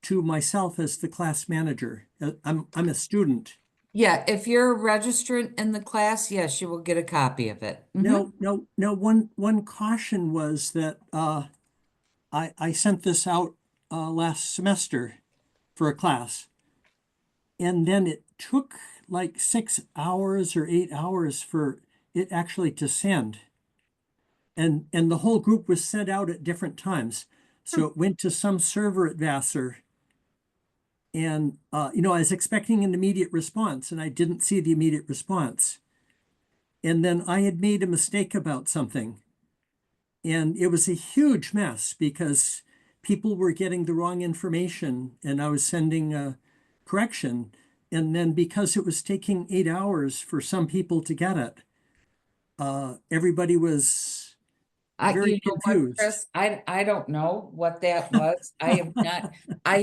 Speaker 5: to myself as the class manager? I'm a student.
Speaker 1: Yeah, if you're a registrant in the class, yes, you will get a copy of it. Mhm.
Speaker 5: No, one caution was that I sent this out last semester for a class. And then it took like 6 hours or 8 hours for it actually to send. And the whole group was sent out at different times. So it went to some server at Vassar. And I was expecting an immediate response and I didn't see the immediate response. And then I had made a mistake about something. And it was a huge mess because people were getting the wrong information and I was sending a correction. And then because it was taking 8 hours for some people to get it, everybody was very
Speaker 1: You know what,
Speaker 5: confused.
Speaker 1: Chris? I don't know what that was. I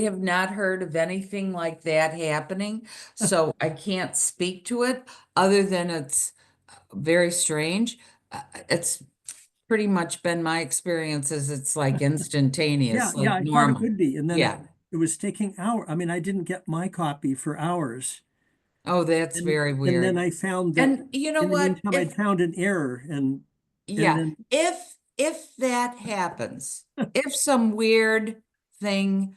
Speaker 1: have not heard of anything like that happening, so I can't speak to it other than it's very strange. It's pretty much been my experience as it's like instantaneous,
Speaker 5: Yeah,
Speaker 1: like
Speaker 5: I thought it
Speaker 1: normal.
Speaker 5: would be. And then
Speaker 1: Yeah.
Speaker 5: it was taking hours. I mean, I didn't get my copy for hours.
Speaker 1: Oh, that's very
Speaker 5: And then
Speaker 1: weird.
Speaker 5: I found that
Speaker 1: And you know
Speaker 5: in the
Speaker 1: what?
Speaker 5: meantime, I'd found an error and
Speaker 1: Yeah,
Speaker 5: then
Speaker 1: if that happens, if some weird thing,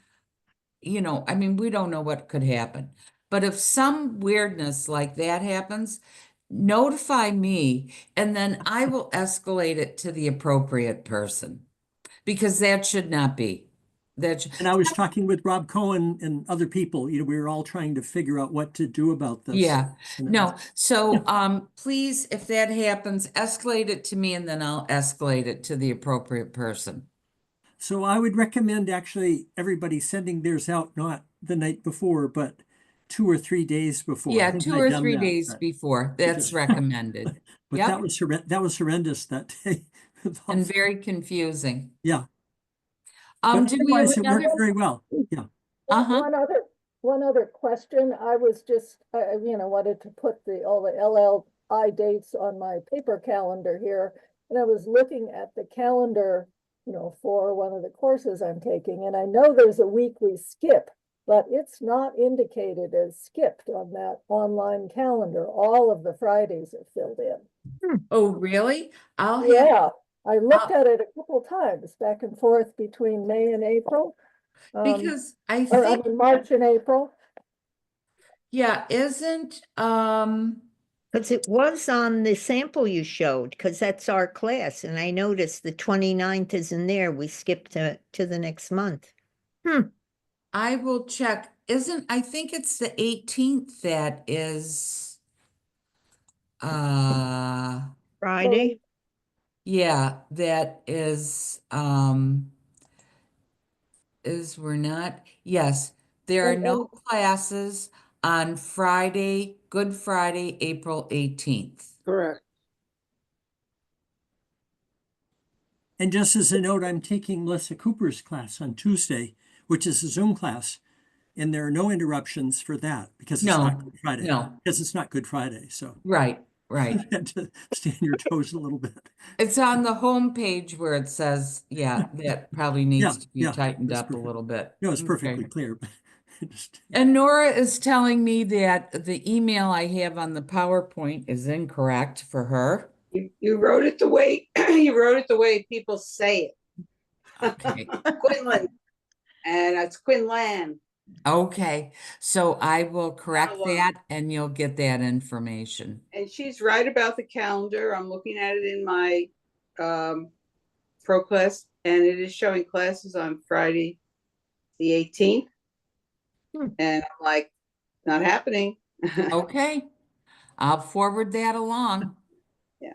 Speaker 1: I mean, we don't know what could happen. But if some weirdness like that happens, notify me and then I will escalate it to the appropriate person. because that should not be. That,
Speaker 5: And I was talking with Rob Cohen and other people, we were all trying to figure out what to do about this.
Speaker 1: yeah,
Speaker 5: And it was-
Speaker 1: no, so, please, if that happens, escalate it to me and then I'll escalate it to the appropriate person.
Speaker 5: So I would recommend actually everybody sending theirs out, not the night before, but 2 or 3 days before. I
Speaker 1: Yeah,
Speaker 5: think
Speaker 1: 2
Speaker 5: I'd
Speaker 1: or
Speaker 5: done
Speaker 1: 3
Speaker 5: that,
Speaker 1: days
Speaker 5: but-
Speaker 1: before, that's recommended.
Speaker 5: But
Speaker 1: Yep.
Speaker 5: that was horrendous that day.
Speaker 1: And very confusing.
Speaker 5: Yeah, but
Speaker 1: Did we have
Speaker 5: otherwise it worked
Speaker 1: another?
Speaker 5: very well. Yeah.
Speaker 1: Uh-huh.
Speaker 8: One other question. I was just, wanted to put all the LLI dates on my paper calendar here. And I was looking at the calendar, for one of the courses I'm taking. And I know there's a week we skip, but it's not indicated as skipped on that online calendar. All of the Fridays are filled in.
Speaker 1: Oh, really? I'll have,
Speaker 8: Yeah, I looked
Speaker 1: I'll-
Speaker 8: at it a couple times back and forth between May and April.
Speaker 1: because I
Speaker 8: Or I
Speaker 1: think,
Speaker 8: mean, March and April.
Speaker 1: yeah, isn't,
Speaker 6: Because it was on the sample you showed, because that's our class, and I noticed the 29th isn't there. We skipped to the next month.
Speaker 1: I will check, I think it's the 18th that is,
Speaker 6: Friday?
Speaker 1: yeah, that we're not, yes, there are
Speaker 8: And-
Speaker 1: no classes on Friday, Good Friday, April 18th.
Speaker 2: Correct.
Speaker 5: And just as a note, I'm taking Melissa Cooper's class on Tuesday, which is a Zoom class. And there are no interruptions for that because it's not
Speaker 1: No,
Speaker 5: Good Friday.
Speaker 1: no.
Speaker 5: Because it's not Good Friday. So
Speaker 1: Right, right.
Speaker 5: you had to stay on your toes a little bit.
Speaker 1: It's on the home page where it says, yeah, that probably needs to be
Speaker 5: Yeah,
Speaker 1: tightened
Speaker 5: that's
Speaker 1: up a
Speaker 5: perfect.
Speaker 1: little bit.
Speaker 5: No, it's
Speaker 1: Okay.
Speaker 5: perfectly clear. But
Speaker 1: And Nora is telling me that the email I have on the PowerPoint is incorrect for her.
Speaker 7: You wrote it the way, you wrote it the way people say it.
Speaker 1: Okay,
Speaker 7: Quinlan. And that's Quinlan.
Speaker 1: okay, so I will correct
Speaker 7: Wow.
Speaker 1: that and you'll get that information.
Speaker 7: And she's right about the calendar. I'm looking at it in my pro class, and it is showing classes on Friday, the 18th. And I'm like, not happening.
Speaker 1: Okay, I'll forward that along.
Speaker 7: Yeah.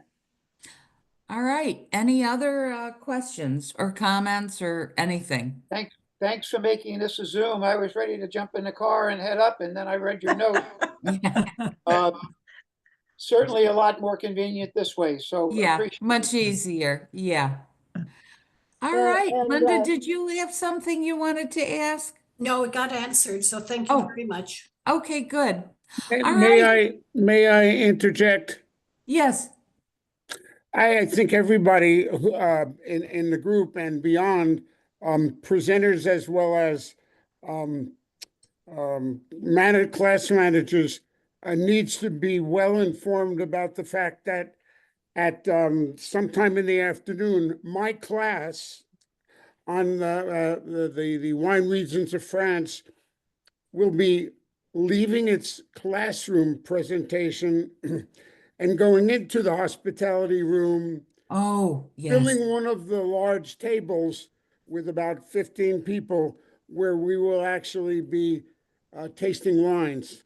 Speaker 1: All right, any other questions or comments or anything?
Speaker 2: Thanks for making this a Zoom. I was ready to jump in the car and head up, and then I read your note. Certainly a lot more convenient this way, so
Speaker 1: Yeah,
Speaker 2: appreciate
Speaker 1: much easier, yeah. All
Speaker 8: And-
Speaker 1: right,
Speaker 8: and,
Speaker 1: Linda, did you have something you wanted to ask?
Speaker 10: No, it got answered, so thank you
Speaker 1: Oh.
Speaker 10: very much.
Speaker 1: Okay, good. All
Speaker 11: May
Speaker 1: right,
Speaker 11: may I interject?
Speaker 1: yes,
Speaker 11: I think everybody in the group and beyond, presenters as well as class managers, needs to be well informed about the fact that at sometime in the afternoon, my class on the wine regions of France will be leaving its classroom presentation and going into the hospitality room,
Speaker 1: oh, yes,
Speaker 11: filling one of the large tables with about 15 people where we will actually be tasting wines.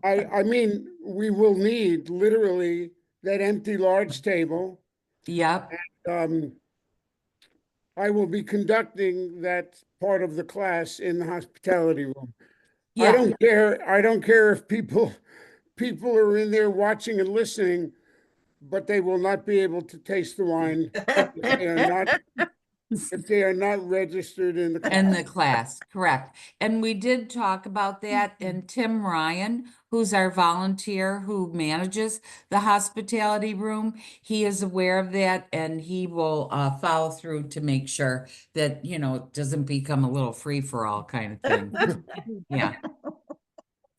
Speaker 11: I mean, we will need literally that empty large table.
Speaker 1: yep,
Speaker 11: I will be conducting that part of the class in the hospitality room.
Speaker 1: yeah,
Speaker 11: I don't care if people are in there watching and listening, but they will not be able to taste the wine if they are not registered in the class.
Speaker 1: in the class, correct. And we did talk about that, and Tim Ryan, who's our volunteer who manages the hospitality room, he is aware of that and he will follow through to make sure that, it doesn't become a little free-for-all kind of thing. Yeah,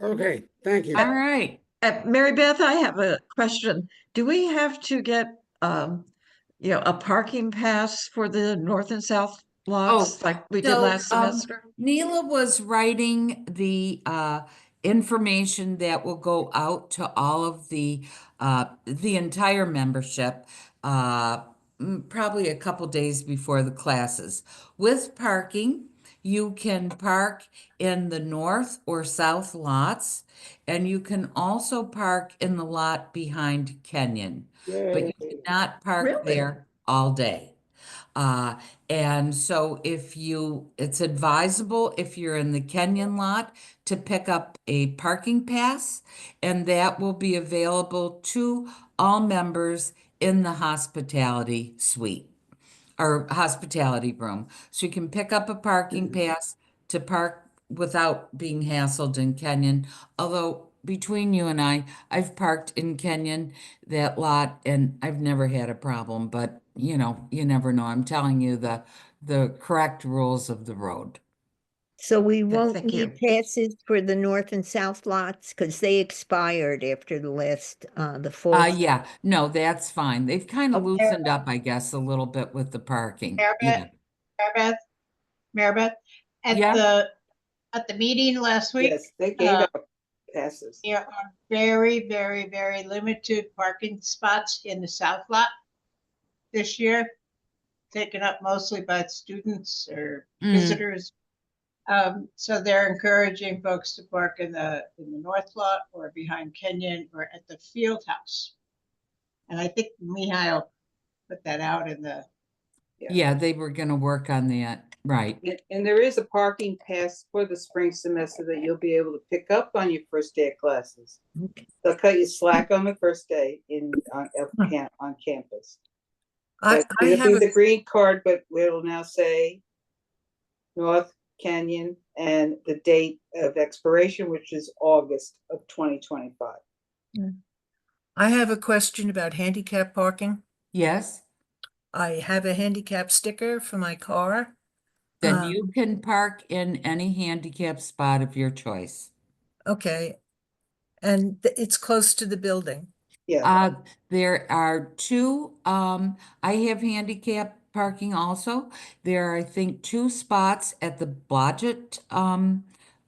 Speaker 11: Okay, thank you.
Speaker 1: all right.
Speaker 9: Mary Beth, I have a question. Do we have to get, a parking pass for the north and south lots like we did
Speaker 1: So,
Speaker 9: last semester?
Speaker 1: Neela was writing the information that will go out to all of the entire membership probably a couple days before the classes. With parking, you can park in the north or south lots, and you can also park in the lot behind Kenyon, but you
Speaker 2: Yay.
Speaker 1: cannot park
Speaker 10: Really?
Speaker 1: there all day. Uh, and so it's advisable if you're in the Kenyon lot to pick up a parking pass, and that will be available to all members in the hospitality suite or hospitality room. So you can pick up a parking pass to park without being hassled in Kenyon. Although between you and I've parked in Kenyon, that lot, and I've never had a problem, but you never know. I'm telling you the correct rules of the road.
Speaker 6: So we
Speaker 9: Okay,
Speaker 6: won't
Speaker 9: thank
Speaker 6: need
Speaker 9: you.
Speaker 6: passes for the north and south lots because they expired after the fall.
Speaker 1: Yeah, no, that's fine. They've kind of
Speaker 6: Okay.
Speaker 1: loosened up, I guess, a little bit with the parking.
Speaker 4: Maribeth,
Speaker 1: Yeah.
Speaker 4: Maribeth,
Speaker 1: Yeah.
Speaker 4: at the meeting last week,
Speaker 7: Yes, they gave out passes.
Speaker 4: there are very, very, very limited parking spots in the south lot this year, taken up mostly by students or visitors. So they're encouraging folks to park in the north lot or behind Kenyon or at the field house. And I think Mihail put that out in the,
Speaker 1: Yeah, they were gonna work on that, right.
Speaker 7: And there is a parking pass for the spring semester that you'll be able to pick up on your first day of classes. They'll cut you slack on the first day on campus.
Speaker 10: I
Speaker 7: It'll
Speaker 10: have
Speaker 7: be
Speaker 10: a,
Speaker 7: the green card, but it'll now say North Canyon and the date of expiration, which is August of 2025.
Speaker 10: I have a question about handicap parking.
Speaker 1: Yes,
Speaker 10: I have a handicap sticker for my car.
Speaker 1: then
Speaker 10: Um,
Speaker 1: you can park in any handicap spot of your choice.
Speaker 10: Okay, and it's close to the building.
Speaker 7: Yeah,
Speaker 1: There are two, I have handicap parking also. There are, I think, two spots at the Blodgett,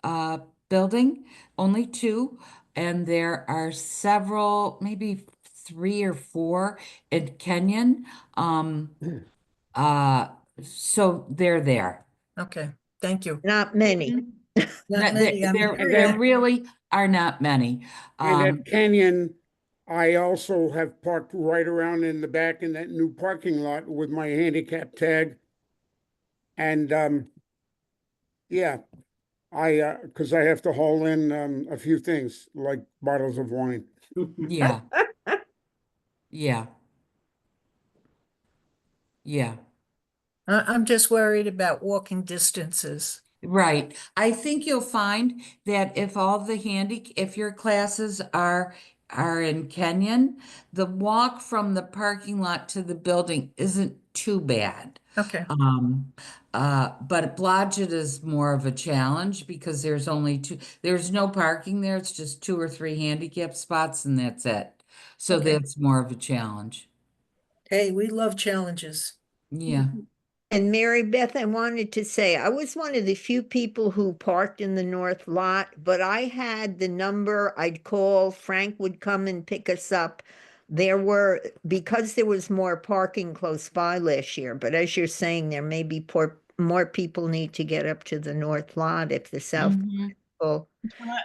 Speaker 1: uh, building, only two. And there are several, maybe three or four in Kenyon. Uh, so they're there.
Speaker 10: Okay, thank you.
Speaker 6: Not many.
Speaker 1: Mhm.
Speaker 10: Not many. I'm
Speaker 1: There really are not many.
Speaker 11: And at Canyon, I also have parked right around in the back in that new parking lot with my handicap tag. And yeah, because I have to haul in a few things like bottles of wine.
Speaker 1: Yeah, yeah, yeah.
Speaker 10: I'm just worried about walking distances.
Speaker 1: Right. I think you'll find that if your classes are in Kenyon, the walk from the parking lot to the building isn't too bad.
Speaker 10: Okay,
Speaker 1: But Blodgett is more of a challenge because there's no parking there. It's just two or three handicap spots and that's it. So
Speaker 10: Okay.
Speaker 1: that's more of a challenge.
Speaker 10: hey, we love challenges.
Speaker 1: Yeah.
Speaker 6: And Mary Beth, I wanted to say, I was one of the few people who parked in the north lot, but I had the number I'd call. Frank would come and pick us up. Because there was more parking close by last year, but as you're saying, there may be more people need to get up to the north lot if the south
Speaker 1: Mhm.
Speaker 6: full.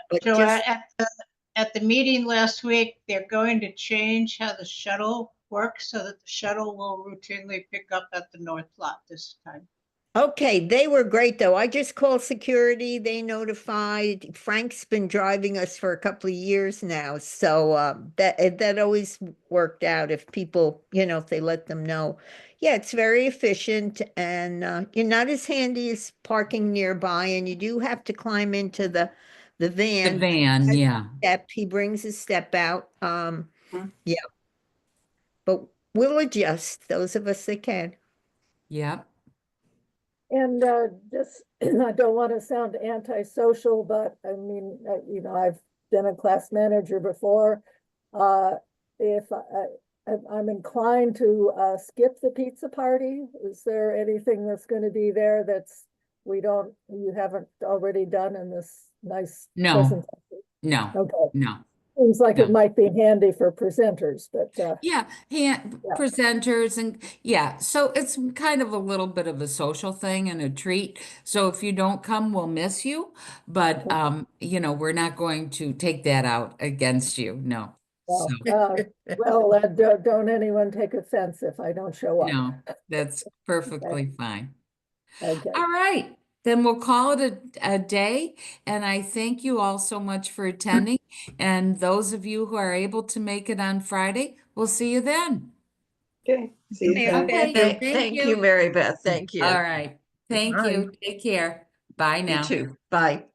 Speaker 6: But
Speaker 4: Joanne,
Speaker 6: just,
Speaker 4: at the meeting last week, they're going to change how the shuttle works so that the shuttle will routinely pick up at the north lot this time.
Speaker 6: okay, they were great though. I just called security. They notified. Frank's been driving us for a couple of years now, so that always worked out if people, if they let them know. Yeah, it's very efficient, and you're not as handy as parking nearby, and you do have to climb into the
Speaker 1: The
Speaker 6: van.
Speaker 1: van, yeah.
Speaker 6: He brings his step out.
Speaker 7: Hmm.
Speaker 6: Yeah, but we'll adjust. Those of us that can.
Speaker 1: Yep.
Speaker 8: And just, I don't want to sound antisocial, but I mean, I've been a class manager before. If I'm inclined to skip the pizza party, is there anything that's going to be there you haven't already done in this nice
Speaker 1: No,
Speaker 8: presentation?
Speaker 1: no,
Speaker 8: Okay.
Speaker 1: no.
Speaker 8: Seems like it
Speaker 1: No.
Speaker 8: might be handy for presenters, but
Speaker 1: Yeah, presenters and yeah, so it's kind of a little bit of a social thing and a treat. So if you don't come, we'll miss you, but you know, we're not going to take that out against you. No. So,
Speaker 8: well, don't anyone take offense if I don't show up.
Speaker 1: no, that's perfectly fine.
Speaker 8: Okay.
Speaker 1: All right, then we'll call it a day. And I thank you all so much for attending. And those of you who are able to make it on Friday, we'll see you then.
Speaker 7: Okay, see you
Speaker 6: Mary
Speaker 7: then.
Speaker 1: Okay,
Speaker 6: Beth,
Speaker 9: Thank you, Mary Beth. Thank you.
Speaker 1: All right. Thank
Speaker 10: Bye.
Speaker 1: you. Take care. Bye
Speaker 9: You
Speaker 1: now.
Speaker 9: too. Bye.